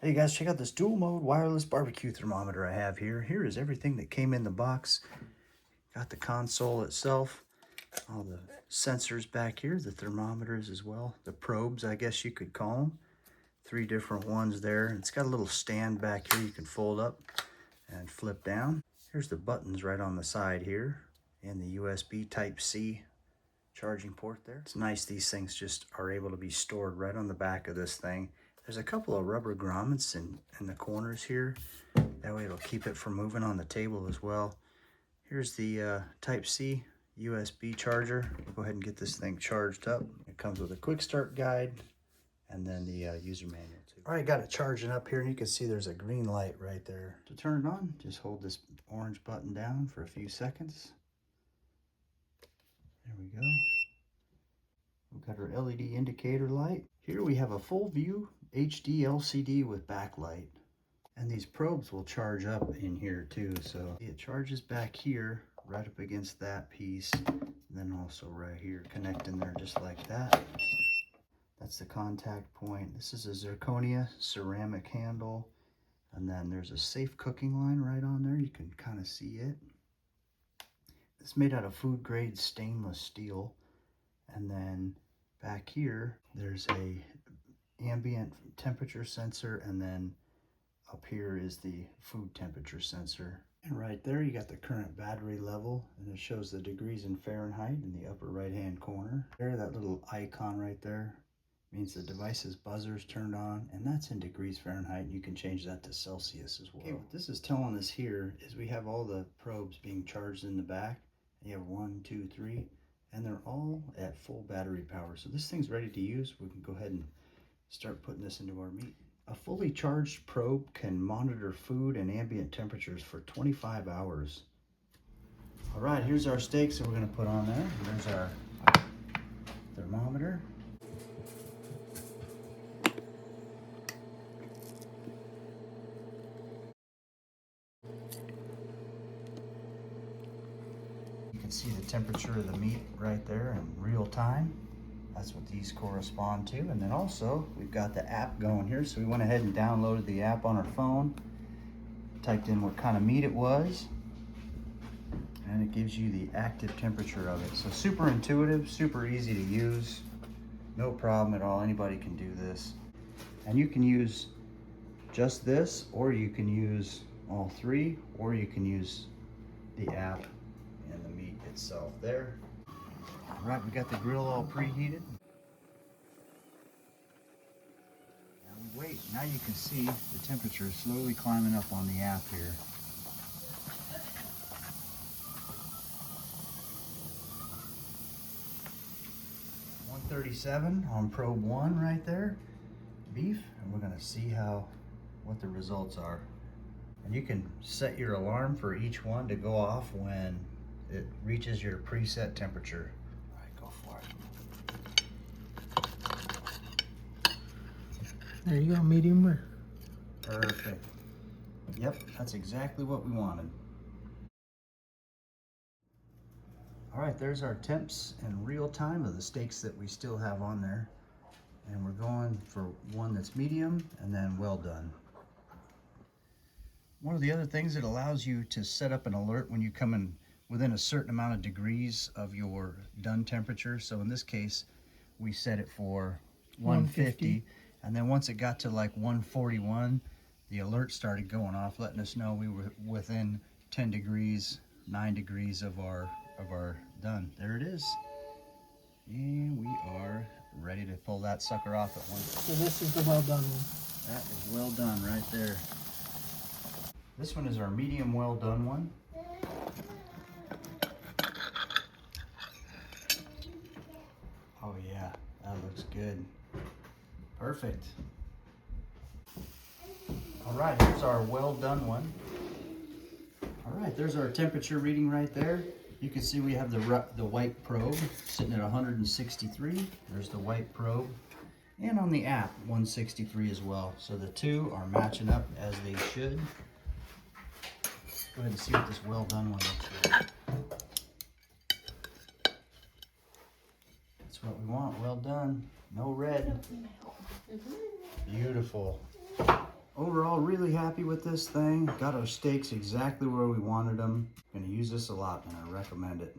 Hey guys, check out this dual mode wireless barbecue thermometer I have here. Here is everything that came in the box. Got the console itself, all the sensors back here, the thermometers as well, the probes I guess you could call them. 3 different ones there. And it's got a little stand back here you can fold up and flip down. Here's the buttons right on the side here and the USB Type-C charging port there. It's nice these things just are able to be stored right on the back of this thing. There's a couple of rubber grommets in the corners here. That way it'll keep it from moving on the table as well. Here's the Type-C USB charger. We'll go ahead and get this thing charged up. It comes with a quick start guide and then the user manual too. All right, got it charging up here and you can see there's a green light right there. To turn it on, just hold this orange button down for a few seconds. There we go. We've got our LED indicator light. Here we have a full view HD LCD with backlight. And these probes will charge up in here too. So it charges back here, right up against that piece. And then also right here, connecting there just like that. That's the contact point. This is a zirconia ceramic handle. And then there's a safe cooking line right on there. You can kind of see it. It's made out of food grade stainless steel. And then back here, there's a ambient temperature sensor, and then up here is the food temperature sensor. And right there, you got the current battery level, and it shows the degrees in Fahrenheit in the upper right-hand corner. There, that little icon right there means the device's buzzer's turned on, and that's in degrees Fahrenheit. You can change that to Celsius as well. Okay, what this is telling us here is we have all the probes being charged in the back. You have 1, 2, 3. And they're all at full battery power. So this thing's ready to use. We can go ahead and start putting this into our meat. A fully charged probe can monitor food and ambient temperatures for 25 hours. All right, here's our steaks that we're gonna put on there. There's our thermometer. You can see the temperature of the meat right there in real time. That's what these correspond to. And then also we've got the app going here. So we went ahead and downloaded the app on our phone, typed in what kind of meat it was, and it gives you the active temperature of it. So super intuitive, super easy to use. No problem at all. Anybody can do this. And you can use just this, or you can use all 3, or you can use the app and the meat itself there. All right, we got the grill all preheated. Now we wait. Now you can see the temperature is slowly climbing up on the app here. .137 on probe 1 right there, beef, and we're going to see what the results are. And you can set your alarm for each one to go off when it reaches your preset temperature. All right, go for it. There you go, medium rare. Perfect. Yep, that's exactly what we wanted. All right, there's our temps in real time of the steaks that we still have on there. And we're going for one that's medium and then well done. One of the other things, it allows you to set up an alert when you come in within a certain amount of degrees of your done temperature. So in this case, we set it for 150. And then once it got to like 141, the alert started going off, letting us know we were within 10 degrees, 9 degrees of our done. There it is. And we are ready to pull that sucker off at once. So this is the well done one. That is well done right there. This one is our medium well done one. Oh yeah, that looks good. Perfect. All right, here's our well done one. All right, there's our temperature reading right there. You can see we have the white probe sitting at 163. There's the white probe. And on the app, 163 as well. So the two are matching up as they should. Go ahead and see what this well done one looks like. That's what we want, well done. No red. Beautiful. overall, really happy with this thing. Got our steaks exactly where we wanted them. Gonna use this a lot and I recommend it.